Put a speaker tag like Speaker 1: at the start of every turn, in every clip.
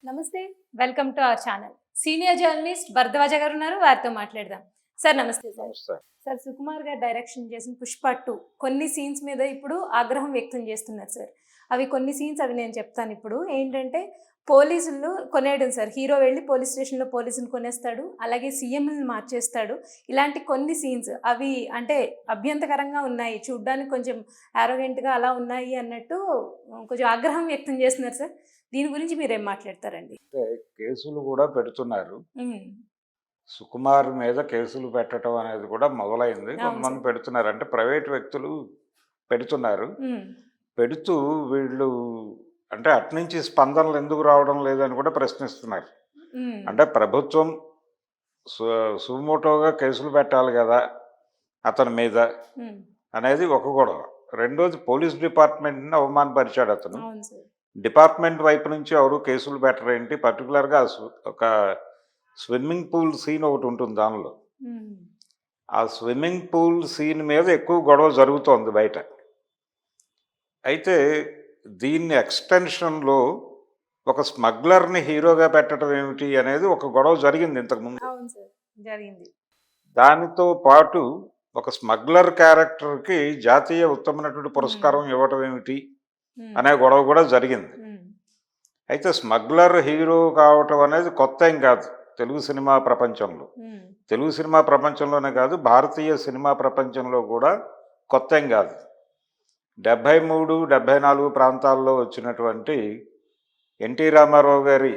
Speaker 1: నమస్తే. Welcome to our channel. Senior journalist Bharadwaj గారు ఉన్నారు. వారితో మాట్లాడదాం. సార్ నమస్తే సార్.
Speaker 2: నమస్తే.
Speaker 1: సార్ సుకుమార్ గారు డైరెక్షన్ చేసిన 'పుష్ప 2' కొన్ని సీన్స్ మీద ఇప్పుడు ఆగ్రహం వ్యక్తం చేస్తున్నారు సార్. అవి కొన్ని సీన్స్ నేను చెప్తాను ఇప్పుడు. ఏంటంటే పోలీసులు కొనేయడం సార్. హీరో వెళ్ళి పోలీస్ స్టేషన్‌లో పోలీసుని కొనేస్తాడు. అలాగే సీఎంని మార్చేస్తాడు. ఇలాంటి కొన్ని సీన్స్ అవి అంటే అభ్యంతకరంగా ఉన్నాయి. చూడ్డానికి కొంచెం యారోగెంట్‌గా అలా ఉన్నాయి అన్నట్టు కొంచెం ఆగ్రహం వ్యక్తం చేస్తున్నారు సార్. దీని గురించి మీరేం మాట్లాడతారండి?
Speaker 2: అంటే కేసులు కూడా పెడుతున్నారు.
Speaker 1: హ్మ్.
Speaker 2: సుకుమార్ మీద కేసులు పెట్టడం అనేది కూడా మొదలైంది.
Speaker 1: అవును
Speaker 2: కొంతమంది
Speaker 1: సార్.
Speaker 2: పెడుతున్నారు. అంటే ప్రైవేట్ వ్యక్తులు పెడుతున్నారు.
Speaker 1: హ్మ్.
Speaker 2: పెడుతూ వీళ్ళు అంటే అటునుంచి స్పందనలు ఎందుకు రావడం లేదని కూడా ప్రశ్నిస్తున్నారు.
Speaker 1: హ్మ్.
Speaker 2: అంటే ప్రభుత్వం సుమోటోగా కేసులు పెట్టాలి కదా అతని మీద
Speaker 1: హ్మ్.
Speaker 2: అనేది ఒక గొడవ. రెండోది పోలీస్ డిపార్ట్మెంట్ని అవమానపరిచాడు అతను.
Speaker 1: అవును సార్.
Speaker 2: డిపార్ట్మెంట్ వైపు నుంచి ఎవరు కేసులు పెట్టరేంటి? పర్టికులర్‌గా ఒక స్విమ్మింగ్ పూల్ సీన్ ఒకటి ఉంటుంది దానిలో.
Speaker 1: హ్మ్.
Speaker 2: ఆ స్విమ్మింగ్ పూల్ సీన్ మీద ఎక్కువ గొడవ జరుగుతోంది బయట. అయితే దీన్ని ఎక్స్‌టెన్షన్‌లో ఒక స్మగ్లర్‌ని హీరోగా పెట్టడం ఏమిటి అనేది ఒక గొడవ జరిగింది ఇంతకుముందు.
Speaker 1: అవును సార్. జరిగింది.
Speaker 2: దానితో పాటు ఒక స్మగ్లర్ క్యారెక్టర్‌కి జాతీయ ఉత్తమ నటుడు పురస్కారం ఇవ్వటం ఏమిటి
Speaker 1: హ్మ్.
Speaker 2: అనే గొడవ కూడా జరిగింది.
Speaker 1: హ్మ్.
Speaker 2: అయితే స్మగ్లర్ హీరో కావటం అనేది కొత్త ఏం కాదు తెలుగు సినిమా ప్రపంచంలో.
Speaker 1: హ్మ్.
Speaker 2: తెలుగు సినిమా ప్రపంచంలోనే కాదు, భారతీయ సినిమా ప్రపంచంలో కూడా కొత్త ఏం కాదు. 73, 74 ప్రాంతాల్లో వచ్చినటువంటి ఎన్టీ రామారావు గారి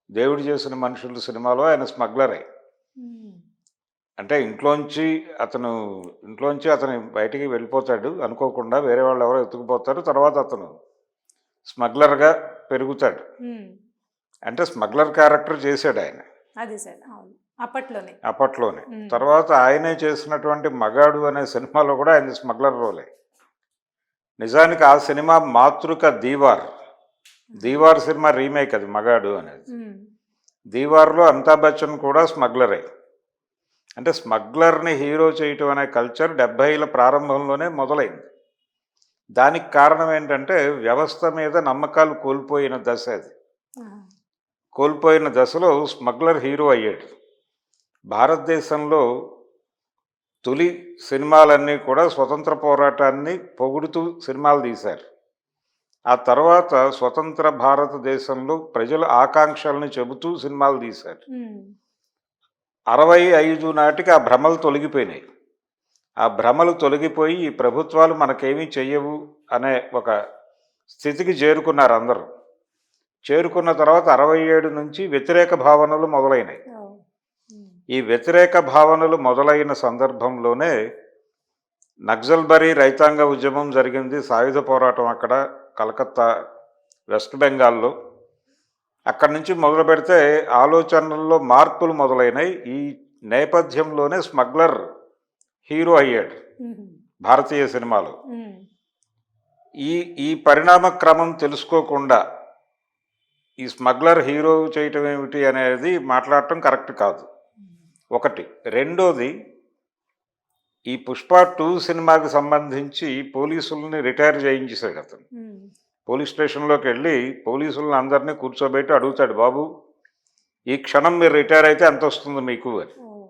Speaker 2: దేవుడు చేసిన మనుషులు సినిమాలో ఆయన స్మగ్లరే.
Speaker 1: హ్మ్.
Speaker 2: అంటే ఇంట్లోంచి అతను బయటికి వెళ్ళిపోతాడు అనుకోకుండా, వేరే వాళ్ళు ఎవరో ఎత్తుకుపోతారు. తర్వాత అతను స్మగ్లర్‌గా పెరుగుతాడు.
Speaker 1: హ్మ్.
Speaker 2: అంటే స్మగ్లర్ క్యారెక్టర్ చేశాడు ఆయన
Speaker 1: అది సార్. అవును. అప్పట్లోనే.
Speaker 2: అప్పట్లోనే.
Speaker 1: హ్మ్.
Speaker 2: తర్వాత ఆయనే చేసినటువంటి 'మగాడు' అనే సినిమాలో కూడా ఆయనది స్మగ్లర్ రోలే. నిజానికి ఆ సినిమా మాతృక 'దీవార్'. 'దీవార్' సినిమా రీమేక్ అది 'మగాడు' అనేది.
Speaker 1: హ్మ్.
Speaker 2: 'దీవార్'లో అమితాబ్ బచ్చన్ కూడా స్మగ్లరే. అంటే స్మగ్లర్‌ని హీరో చేయటం అనే కల్చర్ 70ల ప్రారంభంలోనే మొదలైంది. దానికి కారణం ఏంటంటే వ్యవస్థ మీద నమ్మకాలు కోల్పోయిన దశ అది.
Speaker 1: ఆ!
Speaker 2: కోల్పోయిన దశలో స్మగ్లర్ హీరో అయ్యాడు. భారతదేశంలో తొలి సినిమాలన్నీ కూడా స్వతంత్ర పోరాటాన్ని పొగుడుతూ సినిమాలు తీశారు. ఆ తర్వాత స్వతంత్ర భారతదేశంలో ప్రజల ఆకాంక్షల్ని చెబుతూ సినిమాలు తీశారు.
Speaker 1: హ్మ్.
Speaker 2: 65 నాటికి ఆ భ్రమలు తొలగిపోయినాయి. ఆ భ్రమలు తొలగిపోయి ఈ ప్రభుత్వాలు మనకేమీ చెయ్యవు అనే ఒక స్థితికి చేరుకున్నారు అందరూ. చేరుకున్న తర్వాత 67 నుంచి వ్యతిరేక భావనలు మొదలైనాయి.
Speaker 1: ఓహ్! హ్మ్.
Speaker 2: ఈ వ్యతిరేక భావనలు మొదలైన సందర్భంలోనే నక్సల్బరీ రైతాంగ ఉద్యమం జరిగింది. సాయుధ పోరాటం అక్కడ కలకత్తా, వెస్ట్ బెంగాల్లో. అక్కడి నుంచి మొదలు పెడితే ఆలోచనల్లో మార్పులు మొదలైనాయి. ఈ నేపథ్యంలోనే స్మగ్లర్ హీరో అయ్యాడు
Speaker 1: హుహు.
Speaker 2: భారతీయ సినిమాలో.
Speaker 1: హ్మ్.
Speaker 2: ఈ ఈ పరిణామ క్రమం తెలుసుకోకుండా ఈ స్మగ్లర్ హీరో చేయటం ఏమిటి అనేది మాట్లాడటం కరెక్ట్ కాదు. ఒకటి. రెండోది, ఈ 'పుష్ప 2' సినిమాకి సంబంధించి పోలీసుల్ని రిటైర్ చేయించేశాడు అతను.
Speaker 1: హ్మ్.
Speaker 2: పోలీస్ స్టేషన్లోకి వెళ్ళి పోలీసులను అందరినీ కూర్చోబెట్టి అడుగుతాడు, బాబు ఈ క్షణం మీరు రిటైర్ అయితే ఎంత వస్తుంది మీకు అని.
Speaker 1: ఓహ్!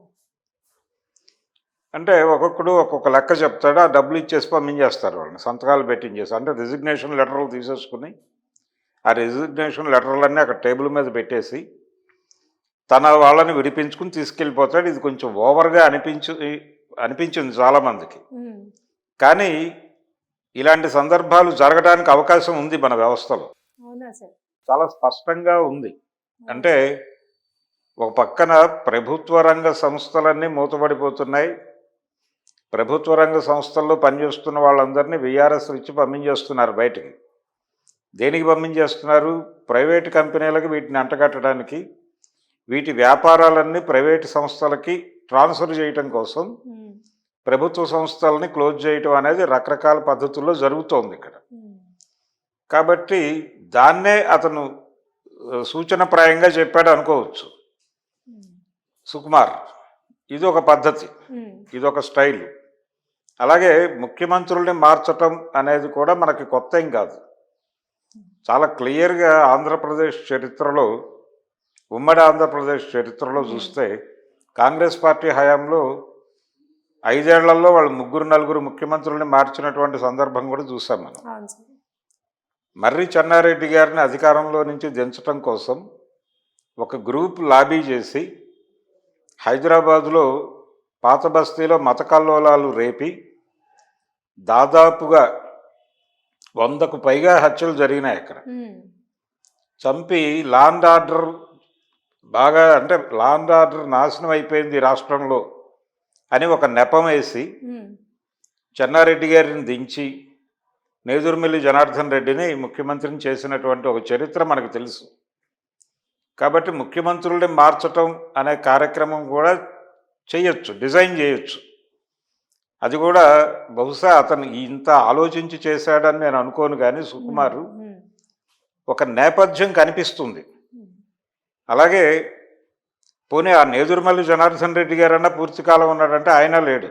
Speaker 2: అంటే ఒక్కొక్కడు ఒక్కొక్క లెక్క చెప్తాడు. ఆ డబ్బులు ఇచ్చేసి పంపించేస్తారు వాళ్ళని, సంతకాలు పెట్టించేసి. అంటే రిజిగ్నేషన్ లెటర్లు తీసేసుకుని ఆ రిజిగ్నేషన్ లెటర్లన్నీ అక్కడ టేబుల్ మీద పెట్టేసి తన వాళ్ళని విడిపించుకుని తీసుకెళ్ళిపోతాడు. ఇది కొంచెం ఓవర్గా అనిపించింది చాలామందికి.
Speaker 1: హ్మ్.
Speaker 2: కానీ ఇలాంటి సందర్భాలు జరగడానికి అవకాశం ఉంది మన వ్యవస్థలో.
Speaker 1: అవునా సార్?
Speaker 2: చాలా స్పష్టంగా ఉంది.
Speaker 1: ఓహ్!
Speaker 2: అంటే ఒక పక్కన ప్రభుత్వ రంగ సంస్థలన్నీ మూతపడిపోతున్నాయి. ప్రభుత్వ రంగ సంస్థల్లో పనిచేస్తున్న వాళ్ళందరినీ వీఆర్ఎస్‌లు ఇచ్చి పంపించేస్తున్నారు బయటికి. దేనికి పంపించేస్తున్నారు? ప్రైవేటు కంపెనీలకు వీటిని అంటగట్టడానికి, వీటి వ్యాపారాలన్నీ ప్రైవేటు సంస్థలకి ట్రాన్స్ఫర్ చేయటం కోసం
Speaker 1: హ్మ్.
Speaker 2: ప్రభుత్వ సంస్థలని క్లోజ్ చేయటం అనేది రకరకాల పద్ధతుల్లో జరుగుతోంది ఇక్కడ.
Speaker 1: హ్మ్.
Speaker 2: కాబట్టి దాన్నే అతను సూచనప్రాయంగా చెప్పాడు అనుకోవచ్చు
Speaker 1: హ్మ్.
Speaker 2: సుకుమార్. ఇదొక పద్ధతి,
Speaker 1: హ్మ్.
Speaker 2: ఇదొక స్టైలు. అలాగే ముఖ్యమంత్రుల్ని మార్చటం అనేది కూడా మనకి కొత్త ఏం కాదు. చాలా క్లియర్‌గా ఆంధ్రప్రదేశ్ చరిత్రలో ఉమ్మడి ఆంధ్రప్రదేశ్ చరిత్రలో చూస్తే కాంగ్రెస్ పార్టీ హయాంలో 5 ఏళ్లలో వాళ్ళు 3-4 ముఖ్యమంత్రుల్ని మార్చినటువంటి సందర్భం కూడా చూసాం మనం.
Speaker 1: అవును సార్.
Speaker 2: మర్రి చెన్నారెడ్డి గారిని అధికారంలో నుంచి దించడం కోసం ఒక గ్రూప్ లాబీ చేసి హైదరాబాదులో పాత బస్తీలో మత కల్లోలాలు రేపి దాదాపుగా 100కు పైగా హత్యలు జరిగినాయి అక్కడ. చంపి లా అండ్ ఆర్డర్ బాగా, అంటే లా అండ్ ఆర్డర్ నాశనం అయిపోయింది ఈ రాష్ట్రంలో అని ఒక నెపం వేసి చెన్నారెడ్డి గారిని దించి నేదురుమిల్లి జనార్దన్ రెడ్డిని ముఖ్యమంత్రిని చేసినటువంటి ఒక చరిత్ర మనకు తెలుసు. కాబట్టి ముఖ్యమంత్రుల్ని మార్చటం అనే కార్యక్రమం కూడా చేయొచ్చు, డిజైన్ చేయొచ్చు. అది కూడా బహుశా అతను ఇంత ఆలోచించి చేశాడని నేను అనుకోను, కానీ సుకుమారు ఒక నేపథ్యం కనిపిస్తుంది. అలాగే పోనీ ఆ నేదురుమల్లి జనార్దన్ రెడ్డి గారన్నా పూర్తికాలం ఉన్నాడంటే ఆయన లేడు.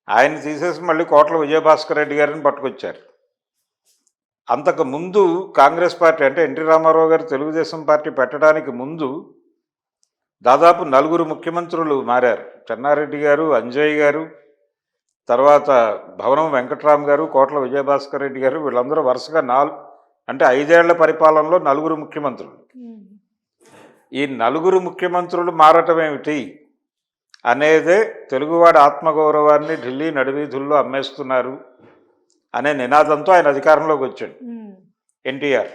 Speaker 2: ఆయన తీసేసి మళ్ళీ కోట్ల విజయభాస్కర్ రెడ్డి గారిని పట్టుకొచ్చారు. అంతకు ముందు కాంగ్రెస్ పార్టీ, అంటే ఎన్టీ రామారావు గారు తెలుగుదేశం పార్టీ పెట్టడానికి ముందు దాదాపు 4 ముఖ్యమంత్రులు మారారు. చెన్నారెడ్డి గారు, అంజయ్ గారు, తర్వాత భవనం వెంకట్రామ్ గారు, కోట్ల విజయభాస్కర్ రెడ్డి గారు, వీళ్ళందరూ వరుసగా 5 ఏళ్ల పరిపాలనలో 4 ముఖ్యమంత్రులు. ఈ 4 ముఖ్యమంత్రులు మారటం ఏమిటి అనేదే తెలుగువాడి ఆత్మగౌరవాన్ని ఢిల్లీ నడివీధుల్లో అమ్మేస్తున్నారు అనే నినాదంతో ఆయన అధికారంలోకి వచ్చాడు ఎన్టీఆర్.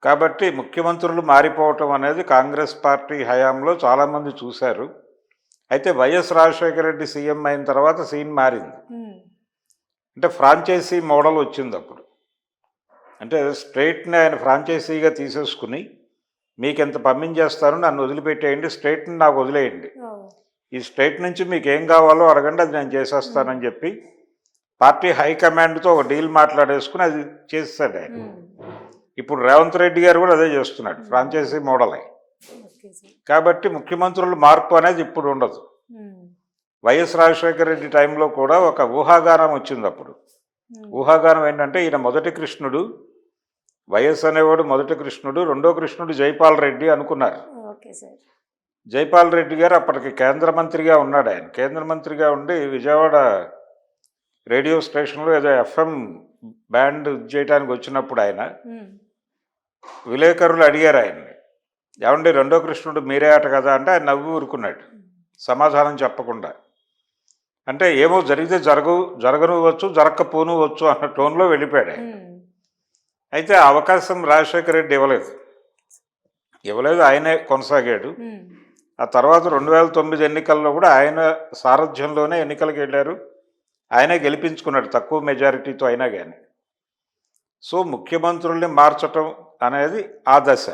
Speaker 2: కాబట్టి ముఖ్యమంత్రులు మారిపోవటం అనేది కాంగ్రెస్ పార్టీ హయాంలో చాలామంది చూశారు. అయితే వైఎస్ రాజశేఖర రెడ్డి సీఎం అయిన తర్వాత సీన్ మారింది. అంటే ఫ్రాంచైజీ మోడల్ వచ్చింది అప్పుడు. అంటే స్టేట్ని ఆయన ఫ్రాంచైజీగా తీసేసుకుని మీకు ఎంత పంపించేస్తారు, నన్ను వదిలిపెట్టేయండి, స్టేట్ని నాకు వదిలేయండి, ఈ స్టేట్ నుంచి మీకు ఏం కావాలో అడగండి, అది నేను చేసేస్తానని చెప్పి పార్టీ హైకమాండ్తో ఒక డీల్ మాట్లాడేసుకుని అది చేస్తాడు ఆయన. ఇప్పుడు రేవంత్ రెడ్డి గారు కూడా అదే చేస్తున్నాడు, ఫ్రాంచైజీ మోడల్ అయి. కాబట్టి ముఖ్యమంత్రుల మార్పు అనేది ఇప్పుడు ఉండదు. వైఎస్ రాజశేఖర రెడ్డి టైంలో కూడా ఒక ఊహాగానం వచ్చింది అప్పుడు. ఊహాగానం ఏంటంటే ఈయన మొదటి కృష్ణుడు, వైఎస్ అనేవాడు మొదటి కృష్ణుడు, రెండో కృష్ణుడు జైపాల్ రెడ్డి అనుకున్నారు. జైపాల్ రెడ్డి గారు అప్పటికి కేంద్ర మంత్రిగా ఉన్నాడు. ఆయన కేంద్ర మంత్రిగా ఉండి విజయవాడ రేడియో స్టేషన్లో ఏదో ఎఫ్ఎం బ్యాండ్ చేయడానికి వచ్చినప్పుడు ఆయన విలేకరులు అడిగారు ఆయన్ని, ఏమండి రెండో కృష్ణుడు మీరే ఆట కదా అంటే ఆయన నవ్వి ఊరుకున్నాడు, సమాధానం చెప్పకుండా. అంటే ఏమో జరిగితే జరగనువచ్చు, జరగకపోనువచ్చు అన్న టోన్లో వెళ్ళిపోయాడు ఆయన. అయితే ఆ అవకాశం రాజశేఖర రెడ్డి ఇవ్వలేదు, ఆయనే కొనసాగాడు. ఆ తర్వాత 2009 ఎన్నికల్లో కూడా ఆయన సారథ్యంలోనే ఎన్నికలకు వెళ్ళారు, ఆయనే గెలిపించుకున్నాడు తక్కువ మెజారిటీతో అయినా కానీ. సో ముఖ్యమంత్రుల్ని మార్చటం అనేది ఆ దశ.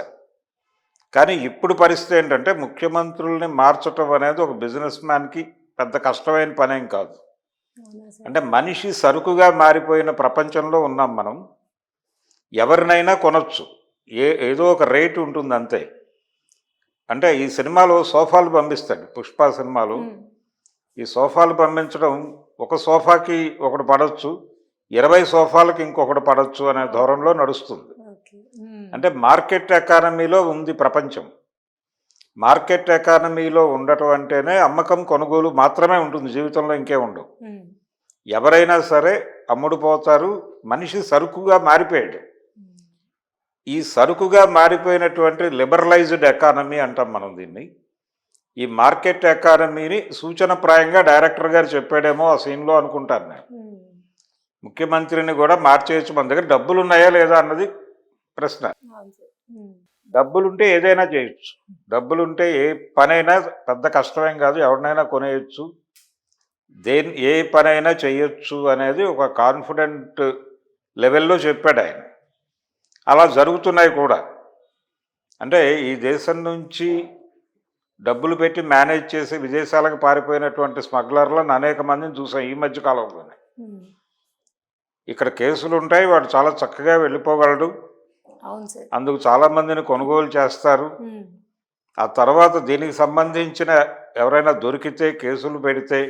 Speaker 2: కానీ ఇప్పుడు పరిస్థితి ఏంటంటే ముఖ్యమంత్రుల్ని మార్చటం అనేది ఒక బిజినెస్ మ్యాన్కి పెద్ద కష్టమైన పనేం కాదు. అంటే మనిషి సరుకుగా మారిపోయిన ప్రపంచంలో ఉన్నాం మనం. ఎవరినైనా కొనొచ్చు, ఏదో ఒక రేటు ఉంటుంది అంతే. అంటే ఈ సినిమాలో సోఫాలు పంపిస్తాడు, పుష్ప సినిమాలో ఈ సోఫాలు పంపించడం, ఒక సోఫాకి ఒకటి పడవచ్చు, 20 సోఫాలకి ఇంకొకటి పడవచ్చు అనే ధోరణిలో నడుస్తుంది. అంటే మార్కెట్ ఎకానమీలో ఉంది ప్రపంచం. మార్కెట్ ఎకానమీలో ఉండటం అంటేనే అమ్మకం కొనుగోలు మాత్రమే ఉంటుంది, జీవితంలో ఇంకే ఉండవు. ఎవరైనా సరే అమ్ముడుపోతారు. మనిషి సరుకుగా మారిపోయాడు. ఈ సరుకుగా మారిపోయినటువంటి లిబరలైజ్డ్ ఎకానమీ అంటాం మనం దీన్ని. ఈ మార్కెట్ ఎకానమీని సూచనప్రాయంగా డైరెక్టర్ గారు చెప్పాడేమో ఆ సీన్లో అనుకుంటాను నేను. ముఖ్యమంత్రిని కూడా మార్చేయచ్చు, మన దగ్గర డబ్బులు ఉన్నాయా లేదా అన్నది ప్రశ్న. డబ్బులుంటే ఏదైనా చేయొచ్చు, డబ్బులుంటే ఏ పనైనా పెద్ద కష్టమేం కాదు, ఎవరినైనా కొనేయచ్చు, ఏ పనైనా చేయొచ్చు అనేది ఒక కాన్ఫిడెంట్ లెవెల్లో చెప్పాడు ఆయన. అలా జరుగుతున్నాయి కూడా. అంటే ఈ దేశం నుంచి డబ్బులు పెట్టి మేనేజ్ చేసి విదేశాలకు పారిపోయినటువంటి స్మగ్లర్లను అనేక మందిని చూసాం ఈ మధ్య కాలంలోనే. ఇక్కడ కేసులు ఉంటాయి, వాడు చాలా చక్కగా వెళ్ళిపోగలడు, అందుకు చాలామందిని కొనుగోలు చేస్తారు. ఆ తర్వాత దీనికి సంబంధించిన ఎవరైనా దొరికితే కేసులు పెడితే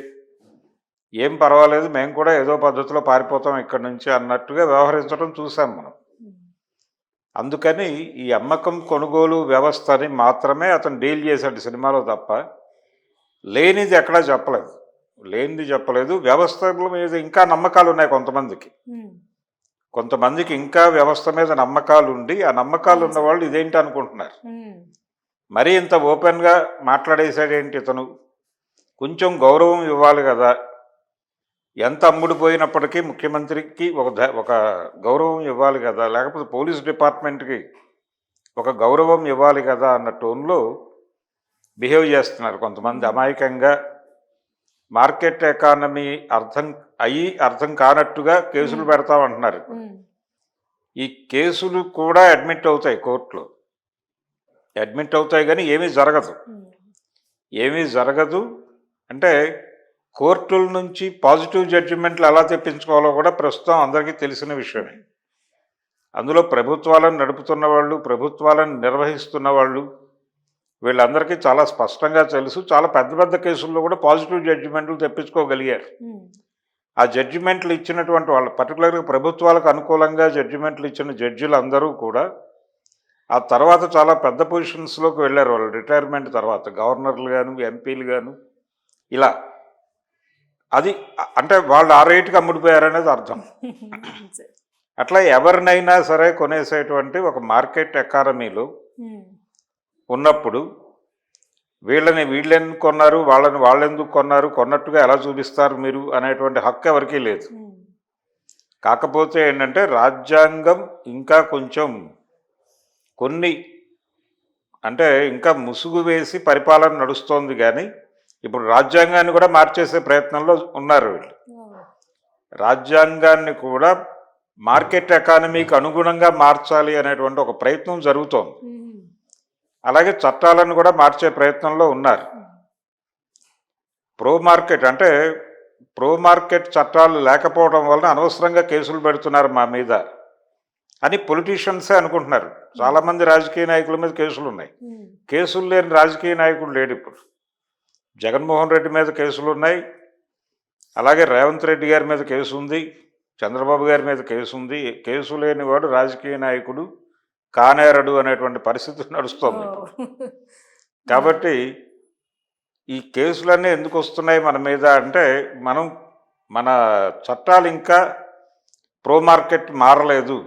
Speaker 2: ఏం పర్వాలేదు, మేము కూడా ఏదో పద్ధతిలో పారిపోతాం ఇక్కడి నుంచి అన్నట్టుగా వ్యవహరించడం చూసాం మనం. అందుకని ఈ అమ్మకం కొనుగోలు వ్యవస్థని మాత్రమే అతను డీల్ చేశాడు సినిమాలో తప్ప లేనిది ఎక్కడా చెప్పలేదు. లేనిది చెప్పలేదు. వ్యవస్థల మీద ఇంకా నమ్మకాలు ఉన్నాయి కొంతమందికి. కొంతమందికి ఇంకా వ్యవస్థ మీద నమ్మకాలు ఉండి ఆ నమ్మకాలు ఉన్న వాళ్ళు ఇదేంటి అనుకుంటున్నారు. మరీ ఇంత ఓపెన్గా మాట్లాడేశాడేంటి ఇతను? కొంచెం గౌరవం ఇవ్వాలి కదా. ఎంత అమ్ముడుపోయినప్పటికీ ముఖ్యమంత్రికి ఒక గౌరవం ఇవ్వాలి కదా, లేకపోతే పోలీస్ డిపార్ట్మెంట్కి ఒక గౌరవం ఇవ్వాలి కదా అన్న టోన్లో బిహేవ్ చేస్తున్నారు కొంతమంది. అమాయకంగా మార్కెట్ ఎకానమీ అర్థం కానట్టుగా కేసులు పెడతామంటున్నారు. ఈ కేసులు కూడా అడ్మిట్ అవుతాయి, కోర్టులో అడ్మిట్ అవుతాయి, కానీ ఏమీ జరగదు. అంటే కోర్టుల నుంచి పాజిటివ్ జడ్జిమెంట్లు ఎలా తెప్పించుకోవాలో కూడా ప్రస్తుతం అందరికీ తెలిసిన విషయమే. అందులో ప్రభుత్వాలను నడుపుతున్న వాళ్ళు, ప్రభుత్వాలను నిర్వహిస్తున్న వాళ్ళు, వీళ్ళందరికీ చాలా స్పష్టంగా తెలుసు. చాలా పెద్ద పెద్ద కేసుల్లో కూడా పాజిటివ్ జడ్జిమెంట్లు తెప్పించుకోగలిగారు. ఆ జడ్జిమెంట్లు ఇచ్చినటువంటి వాళ్ళు, పర్టికులర్గా ప్రభుత్వాలకు అనుకూలంగా జడ్జిమెంట్లు ఇచ్చిన జడ్జిలు అందరూ కూడా ఆ తర్వాత చాలా పెద్ద పొజిషన్స్లోకి వెళ్ళారు. వాళ్ళు రిటైర్మెంట్ తర్వాత గవర్నర్లు గాను, ఎంపీలు గాను, ఇలా. అది అంటే వాళ్ళు ఆ రేటుకి అమ్ముడిపోయారనేది అర్థం. అట్లా ఎవరినైనా సరే కొనేసేటువంటి ఒక మార్కెట్ ఎకానమీలో ఉన్నప్పుడు వీళ్ళెందుకు కొన్నారు, వాళ్ళెందుకు కొన్నారు, కొన్నట్టుగా ఎలా చూపిస్తారు మీరు అనేటువంటి హక్కు ఎవరికీ లేదు. కాకపోతే ఏంటంటే రాజ్యాంగం ఇంకా కొంచెం అంటే ఇంకా ముసుగు వేసి పరిపాలన నడుస్తోంది, కానీ ఇప్పుడు రాజ్యాంగాన్ని కూడా మార్చేసే ప్రయత్నంలో ఉన్నారు వీళ్ళు. రాజ్యాంగాన్ని కూడా మార్కెట్ ఎకానమీకి అనుగుణంగా మార్చాలి అనేటువంటి ఒక ప్రయత్నం జరుగుతోంది. అలాగే చట్టాలను కూడా మార్చే ప్రయత్నంలో ఉన్నారు. ప్రో మార్కెట్ చట్టాలు లేకపోవడం వలన అనవసరంగా కేసులు పెడుతున్నారు మా మీద అని పొలిటీషియన్సే అనుకుంటున్నారు. చాలామంది రాజకీయ నాయకుల మీద కేసులు ఉన్నాయి. కేసులు లేని రాజకీయ నాయకుడు లేడు ఇప్పుడు. జగన్మోహన్ రెడ్డి మీద కేసులు ఉన్నాయి, అలాగే రేవంత్ రెడ్డి గారి మీద కేసు ఉంది, చంద్రబాబు గారి మీద కేసు ఉంది. కేసు లేనివాడు రాజకీయ నాయకుడు కానేరడు అనేటువంటి పరిస్థితి నడుస్తుంది. కాబట్టి ఈ కేసులన్నీ ఎందుకు వస్తున్నాయి మన మీద అంటే, మన చట్టాలు ఇంకా ప్రో మార్కెట్ మారలేదు.